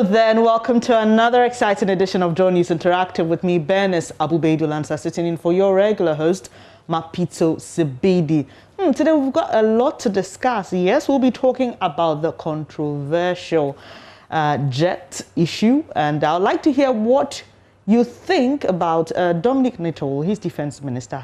Hello then, welcome to another exciting edition of JoyNews Interactive with me, Bernice Abubeidu-Lansa, sitting in for your regular host, Mapito Sibidi. Today we've got a lot to discuss. Yes, we'll be talking about the controversial jet issue, and I'd like to hear what you think about Dominic Nitol, his defense minister,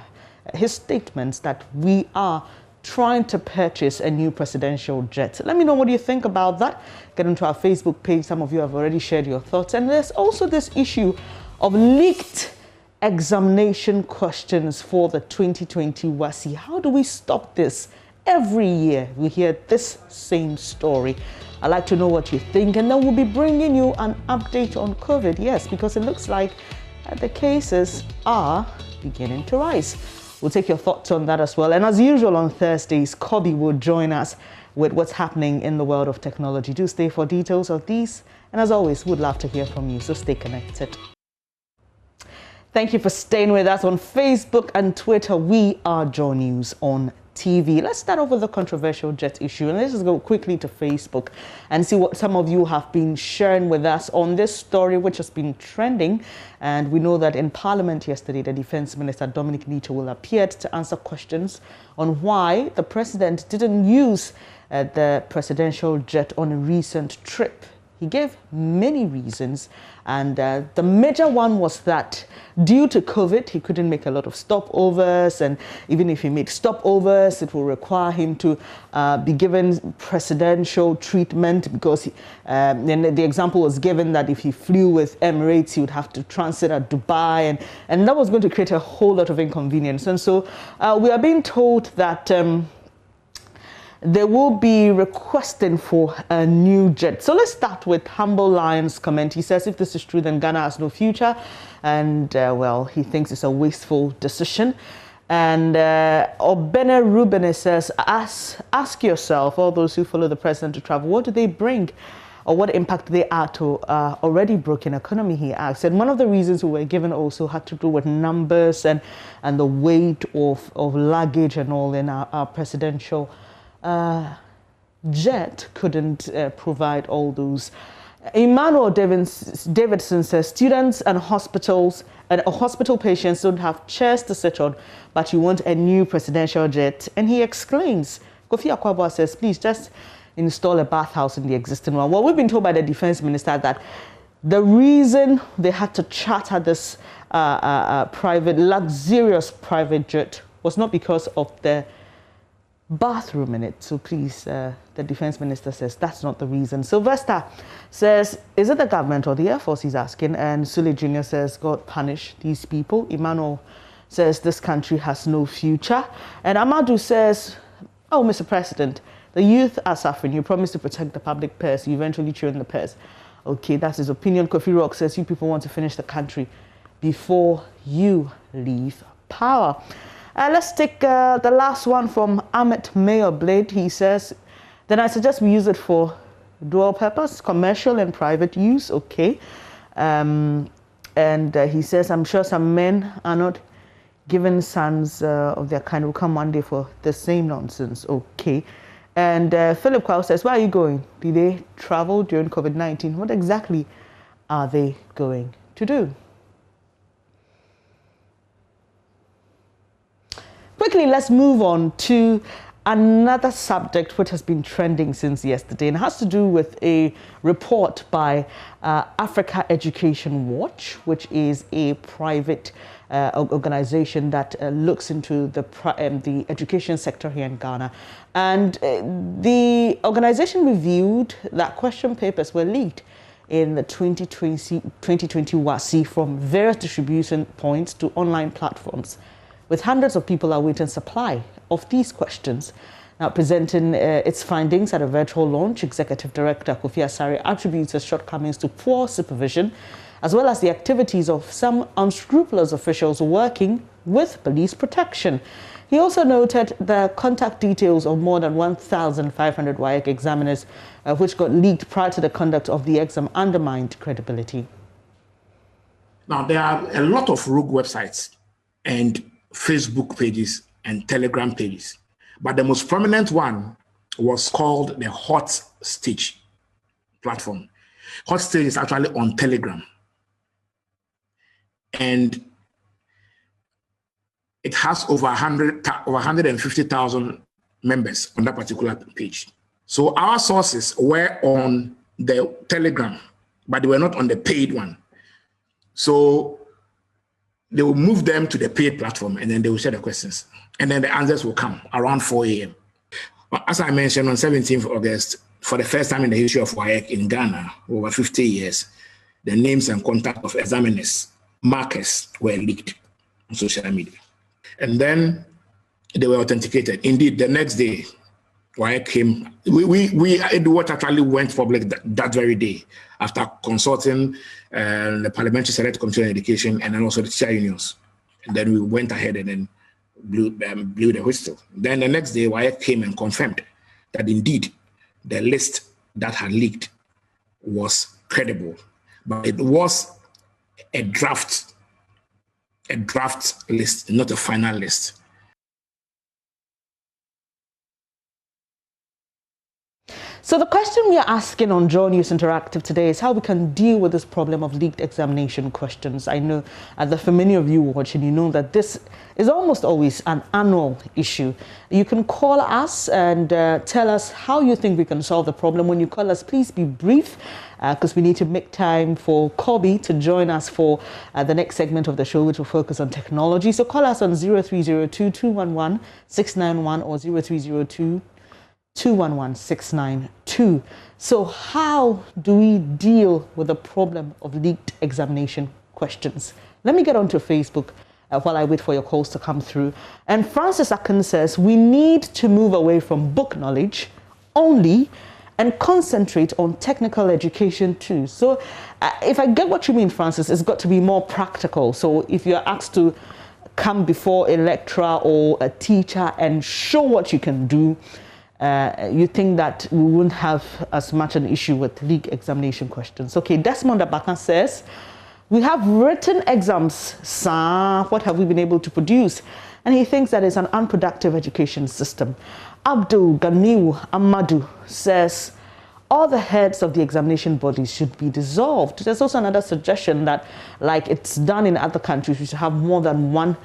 his statements that we are trying to purchase a new presidential jet. Let me know what you think about that. Get into our Facebook page. Some of you have already shared your thoughts. And there's also this issue of leaked examination questions for the 2020 WASSCE. How do we stop this? Every year we hear this same story. I'd like to know what you think, and then we'll be bringing you an update on COVID. Yes, because it looks like the cases are beginning to rise. We'll take your thoughts on that as well. And as usual on Thursdays, Kobe will join us with what's happening in the world of technology. Do stay for details of these. And as always, we'd love to hear from you, so stay connected. Thank you for staying with us on Facebook and Twitter. We are JoyNews on TV. Let's start off with the controversial jet issue, and let's just go quickly to Facebook and see what some of you have been sharing with us on this story, which has been trending. And we know that in Parliament yesterday, the Defense Minister Dominic Nitol appeared to answer questions on why the president didn't use the presidential jet on a recent trip. He gave many reasons, and the major one was that due to COVID, he couldn't make a lot of stopovers, and even if he made stopovers, it will require him to be given presidential treatment, because then the example was given that if he flew with Emirates, he would have to transit at Dubai, and that was going to create a whole lot of inconvenience. And so we are being told that they will be requesting for a new jet. So let's start with Humble Lion's comment. He says, if this is true, then Ghana has no future. And, well, he thinks it's a wasteful decision. And Obene Ruben says, ask yourself, all those who follow the president to travel, what do they bring? Or what impact they are to already broken economy, he asked. And one of the reasons we were given also had to do with numbers and the weight of luggage and all in our presidential jet couldn't provide all those. Emmanuel Davidson says students and hospitals and hospital patients don't have chairs to sit on, but you want a new presidential jet. And he exclaims, Kofi Akwaboah says, please just install a bathhouse in the existing one. Well, we've been told by the defense minister that the reason they had to charter this luxurious private jet was not because of the bathroom in it. So please, the defense minister says that's not the reason. Sylvester says, is it the government or the Air Force, he's asking? And Sule Jr. says, God punish these people. Emmanuel says this country has no future. And Amadou says, oh, Mr. President, the youth are suffering. You promised to protect the public purse. You eventually chew in the purse. Okay, that's his opinion. Kofi Rock says, you people want to finish the country before you leave power. Let's take the last one from Amit Mayor Blade. He says, then I suggest we use it for dual purpose, commercial and private use. Okay. And he says, I'm sure some men are not given sons of their kind will come one day for the same nonsense. Okay. And Philip Kwao says, where are you going? Did they travel during COVID-19? What exactly are they going to do? Quickly, let's move on to another subject which has been trending since yesterday, and has to do with a report by Africa Education Watch, which is a private organization that looks into the education sector here in Ghana. And the organization reviewed that question papers were leaked in the 2020 WASSCE from various distribution points to online platforms, with hundreds of people awaiting supply of these questions. Now, presenting its findings at a virtual launch, Executive Director Kofi Asare attributes the shortcomings to poor supervision, as well as the activities of some unscrupulous officials working with police protection. He also noted the contact details of more than 1,500 WAEC examiners, which got leaked prior to the conduct of the exam, undermined credibility. Now, there are a lot of rogue websites and Facebook pages and Telegram pages, but the most prominent one was called the Hot Stitch platform. Hot Stage is actually on Telegram. And it has over 150,000 members on that particular page. So our sources were on the Telegram, but they were not on the paid one. So they will move them to the paid platform, and then they will share the questions. And then the answers will come around 4 a.m. As I mentioned, on 17th August, for the first time in the history of WAEC in Ghana, over 50 years, the names and contact of examiners, markers were leaked on social media. And then they were authenticated. Indeed, the next day, WAEC came, what actually went public that very day after consulting the Parliamentary Select Committee on Education and then also the teacher unions. And then we went ahead and then blew the whistle. Then the next day, WAEC came and confirmed that indeed the list that had leaked was credible, but it was a draft list, not a final list. So the question we are asking on JoyNews Interactive today is how we can deal with this problem of leaked examination questions. I know that for many of you watching, you know that this is almost always an annual issue. You can call us and tell us how you think we can solve the problem. When you call us, please be brief, because we need to make time for Kobe to join us for the next segment of the show, which will focus on technology. So call us on 0302-211-691 or 0302-211-692. So how do we deal with the problem of leaked examination questions? Let me get onto Facebook while I wait for your calls to come through. And Francis Akin says, we need to move away from book knowledge only and concentrate on technical education too. So if I get what you mean, Francis, it's got to be more practical. So if you're asked to come before a lecturer or a teacher and show what you can do, you think that we wouldn't have as much an issue with leaked examination questions. Okay, Desmond Abaka says, we have written exams, sir. What have we been able to produce? And he thinks that it's an unproductive education system. Abdul Ganiu Amadu says, all the heads of the examination bodies should be dissolved. There's also another suggestion that, like it's done in other countries, we should have more than one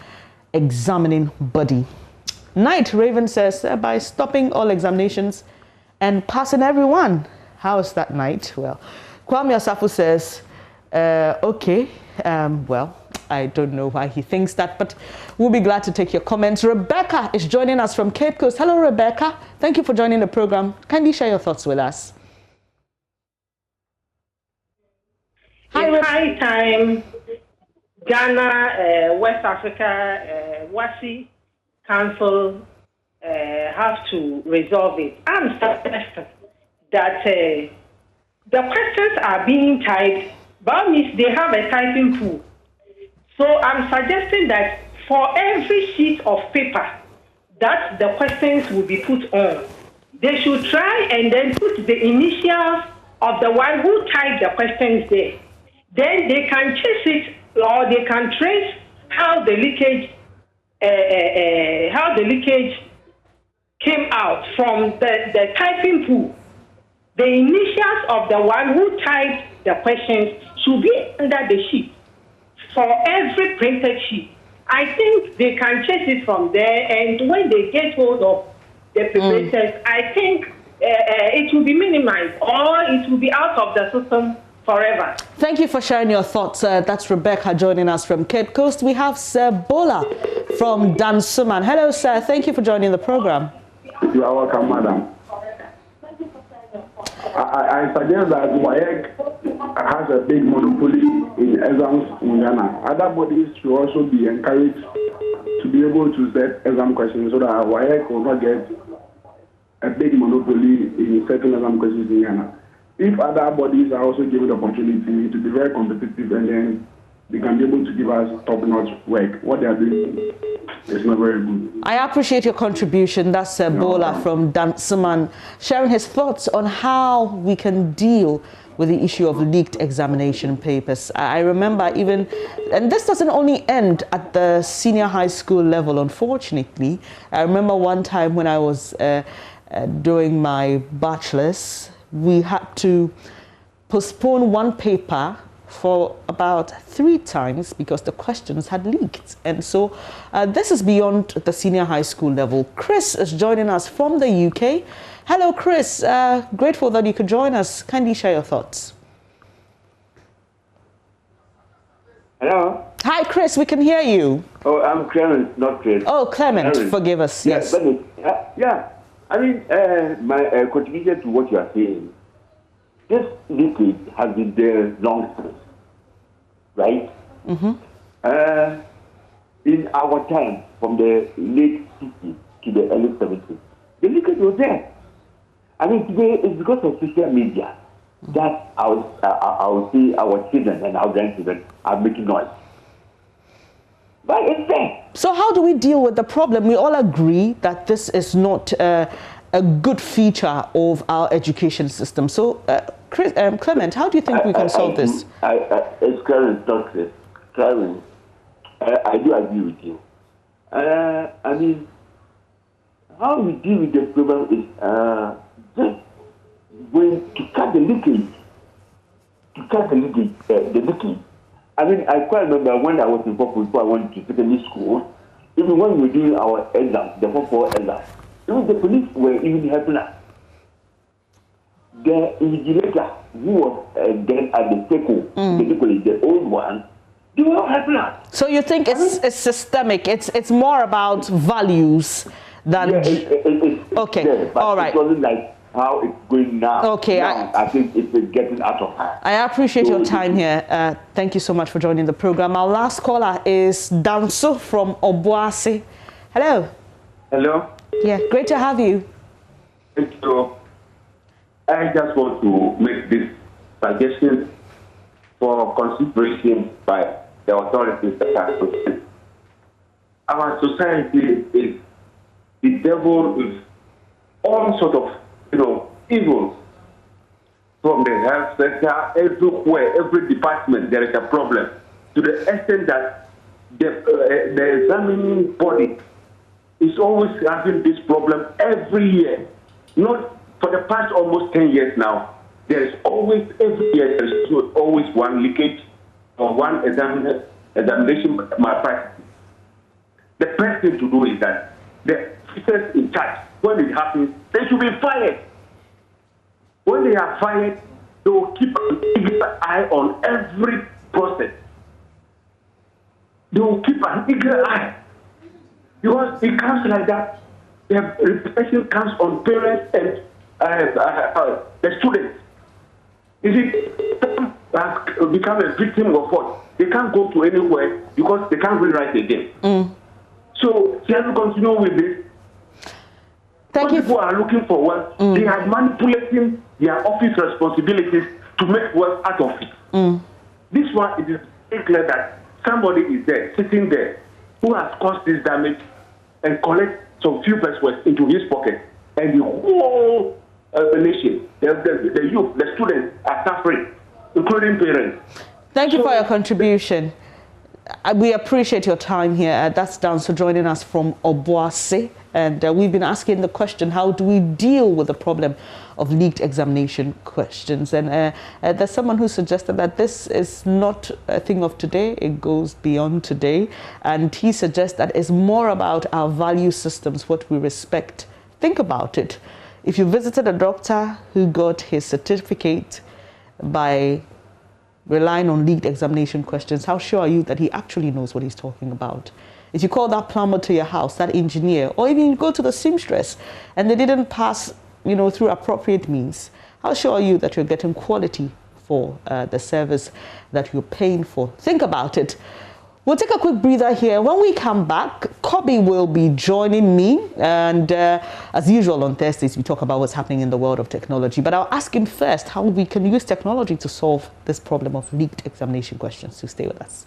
examining body. Knight Raven says, by stopping all examinations and passing everyone. How is that, Knight? Well, Kwame Asafu says, okay, well, I don't know why he thinks that, but we'll be glad to take your comments. Rebecca is joining us from Cape Coast. Hello, Rebecca. Thank you for joining the program. Kindly share your thoughts with us. Hi, time. Ghana, West Africa, WASI Council have to resolve it. I'm suggesting that the questions are being typed, but means they have a typing pool. So I'm suggesting that for every sheet of paper that the questions will be put on, they should try and then put the initials of the one who typed the questions there. Then they can chase it, or they can trace how the leakage came out from the typing pool. The initials of the one who typed the questions should be under the sheet for every printed sheet. I think they can chase it from there, and when they get hold of the preparators, I think it will be minimized, or it will be out of the system forever. Thank you for sharing your thoughts. That's Rebecca joining us from Cape Coast. We have Sir Bola from Dansuman. Hello, sir. Thank you for joining the program. You are welcome, madam. I suggest that WAEC has a big monopoly in exams in Ghana. Other bodies should also be encouraged to be able to set exam questions so that WAEC will not get a big monopoly in certain exam questions in Ghana. If other bodies are also given the opportunity to be very competitive, and then they can be able to give us top-notch work, what they are doing is not very good. I appreciate your contribution. That's Bola from Dansuman, sharing his thoughts on how we can deal with the issue of leaked examination papers. I remember even, and this doesn't only end at the senior high school level, unfortunately. I remember one time when I was doing my bachelor's, we had to postponed one paper for about 3 times because the questions had leaked. And so this is beyond the senior high school level. Chris is joining us from the UK. Hello, Chris. Grateful that you could join us. Kindly share your thoughts. Hello. Hi, Chris. We can hear you. Oh, I'm Clement, not Chris. Oh, Clement. Forgive us. Yes. Yeah. I mean, my contribution to what you are saying, this liquid has been there long since, right? In our time, from the late 60s to the early 70s, the liquid was there. I mean, today it's because of social media that I would say our children and our grandchildren are making noise. But it's there. So how do we deal with the problem? We all agree that this is not a good feature of our education system. So, Clement, how do you think we can solve this? It's Karen, not Chris. Karen, I do agree with you. I mean, how we deal with the problem is just going to cut the leakage. The leakage. I mean, I quite remember when I was in Popo before I went to secondary school, even when we were doing our exams, the Popo exams, even the police were even helping us. The invigilator who was then at the SECO, basically the old one, they were helping us. So you think it's systemic, it's more about values than... Yeah, it's okay, there, but all right. It wasn't like how it's going now. Okay, now, I think it's getting out of hand. I appreciate your time here. Thank you so much for joining the program. Our last caller is Danso from Obuasi. Hello. Hello. Yeah, great to have you. Thank you. I just want to make this suggestion for consideration by the authorities that are concerned. Our society is the devil with all sort of evils. From the health sector, everywhere, every department, there is a problem. To the extent that the examining body is always having this problem every year. Not for the past almost 10 years now. There is always, every year, there is always one leakage or one examination malpractice. The best thing to do is that the officers in charge, when it happens, they should be fired. When they are fired, they will keep an eagle eye on every process. They will keep an eagle eye. Because it comes like that. The repercussion comes on parents and the students. You see, some have become a victim of what? They can't go to anywhere because they can't rewrite again. So, shall we continue with this? Thank you. People are looking for work. They are manipulating their office responsibilities to make work out of it. This one, it is very clear that somebody is there, sitting there, who has caused this damage and collect some few pesos into his pocket. And the whole nation, the youth, the students are suffering, including parents. Thank you for your contribution. We appreciate your time here. That's Danso joining us from Obuasi. And we've been asking the question, how do we deal with the problem of leaked examination questions? And there's someone who suggested that this is not a thing of today, it goes beyond today. And he suggests that it's more about our value systems, what we respect. Think about it. If you visited a doctor who got his certificate by relying on leaked examination questions, how sure are you that he actually knows what he's talking about? If you call that plumber to your house, that engineer, or even you go to the seamstress and they didn't pass, through appropriate means, how sure are you that you're getting quality for the service that you're paying for? Think about it. We'll take a quick breather here. When we come back, Kobe will be joining me. And as usual on Thursdays, we talk about what's happening in the world of technology. But I'll ask him first how we can use technology to solve this problem of leaked examination questions. So stay with us.